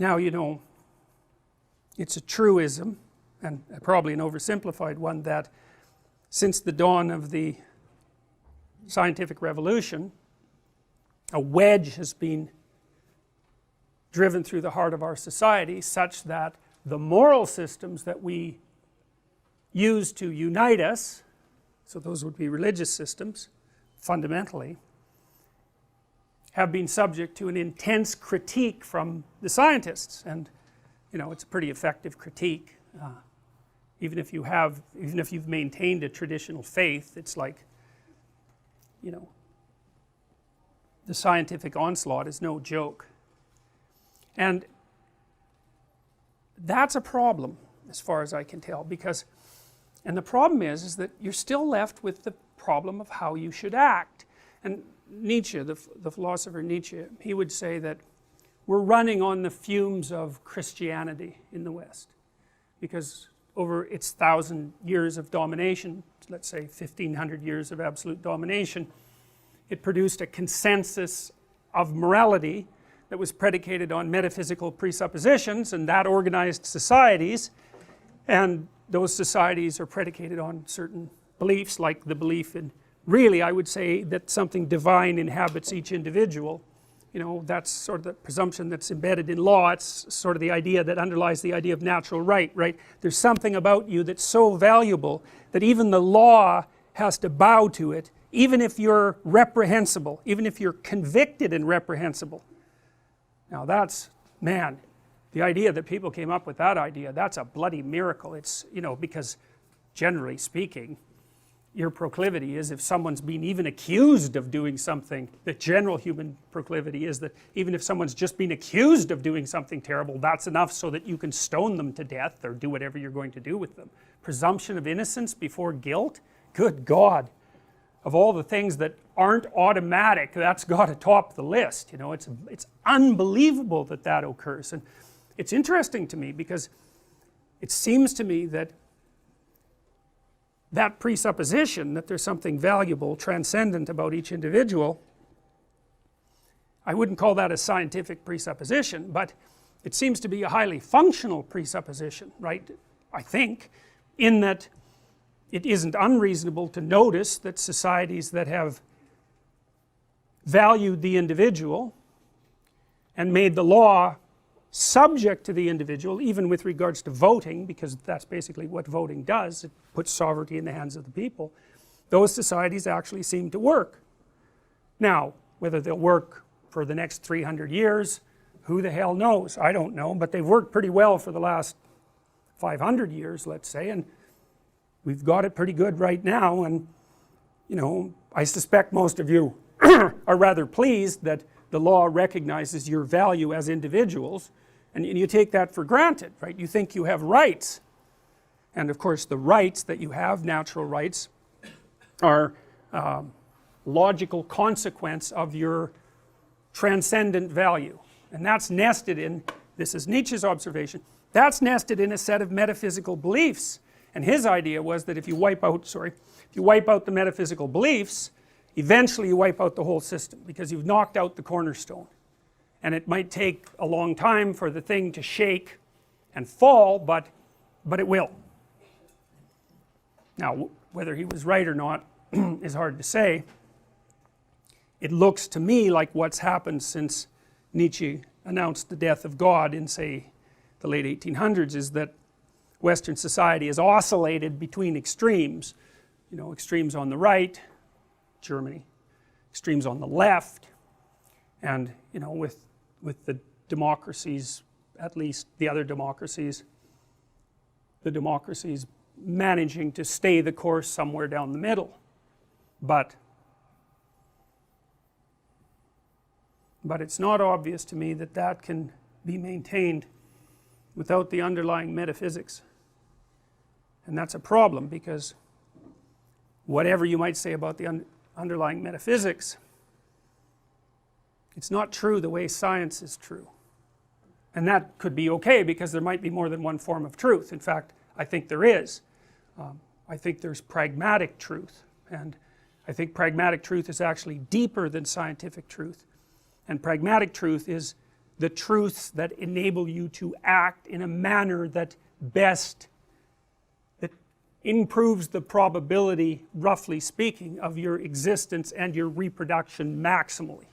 Now, you know, it's a truism, and probably an oversimplified one, that since the dawn of the scientific revolution, a wedge has been driven through the heart of our society such that the moral systems that we use to unite us, so those would be religious systems fundamentally, have been subject to an intense critique from the scientists. And you know, it's a pretty effective critique. Even if you've maintained a traditional faith, it's like, you know, the scientific onslaught is no joke. And that's a problem as far as I can tell, because, and the problem is that you're still left with the problem of how you should act. And Nietzsche, the philosopher Nietzsche, he would say that we're running on the fumes of Christianity in the West, because over its 1,000 years of domination, let's say 1,500 years of absolute domination, it produced a consensus of morality that was predicated on metaphysical presuppositions, and that organized societies, and those societies are predicated on certain beliefs, like the belief in, really I would say, that something divine inhabits each individual. You know, that's sort of the presumption that's embedded in law. It's sort of the idea that underlies the idea of natural right, right? There's something about you that's so valuable that even the law has to bow to it, even if you're reprehensible, even if you're convicted and reprehensible. Now that's, man, the idea that people came up with that idea, that's a bloody miracle. It's, you know, because generally speaking, your proclivity is, if someone's been even accused of doing something, the general human proclivity is that even if someone's just been accused of doing something terrible, that's enough so that you can stone them to death or do whatever you're going to do with them. Presumption of innocence before guilt, good God, of all the things that aren't automatic, that's got to top the list. You know, it's unbelievable that that occurs. And it's interesting to me because it seems to me that that presupposition that there's something valuable, transcendent about each individual, I wouldn't call that a scientific presupposition, but it seems to be a highly functional presupposition, right? I think, in that it isn't unreasonable to notice that societies that have valued the individual and made the law subject to the individual, even with regards to voting, because that's basically what voting does, it puts sovereignty in the hands of the people, those societies actually seem to work. Now, whether they'll work for the next 300 years, who the hell knows? I don't know, but they've worked pretty well for the last 500 years, let's say, and we've got it pretty good right now. And you know, I suspect most of you are rather pleased that the law recognizes your value as individuals, and you take that for granted, right? You think you have rights, and of course the rights that you have, natural rights, are logical consequence of your transcendent value. And that's nested in, this is Nietzsche's observation, that's nested in a set of metaphysical beliefs. And his idea was that if you wipe out the metaphysical beliefs, eventually you wipe out the whole system, because you've knocked out the cornerstone. And it might take a long time for the thing to shake and fall, but it will. Now, whether he was right or not is hard to say. It looks to me like what's happened since Nietzsche announced the death of God in, say, the late 1800s is that Western society has oscillated between extremes. You know, extremes on the right, Germany, extremes on the left, and you know, with the democracies, at least the other democracies, the democracies managing to stay the course somewhere down the middle. But it's not obvious to me that that can be maintained without the underlying metaphysics. And that's a problem, because whatever you might say about the underlying metaphysics, it's not true the way science is true. And that could be okay, because there might be more than one form of truth. In fact, I think there is. I think there's pragmatic truth, and I think pragmatic truth is actually deeper than scientific truth. And pragmatic truth is the truths that enable you to act in a manner that best, that improves the probability, roughly speaking, of your existence and your reproduction maximally.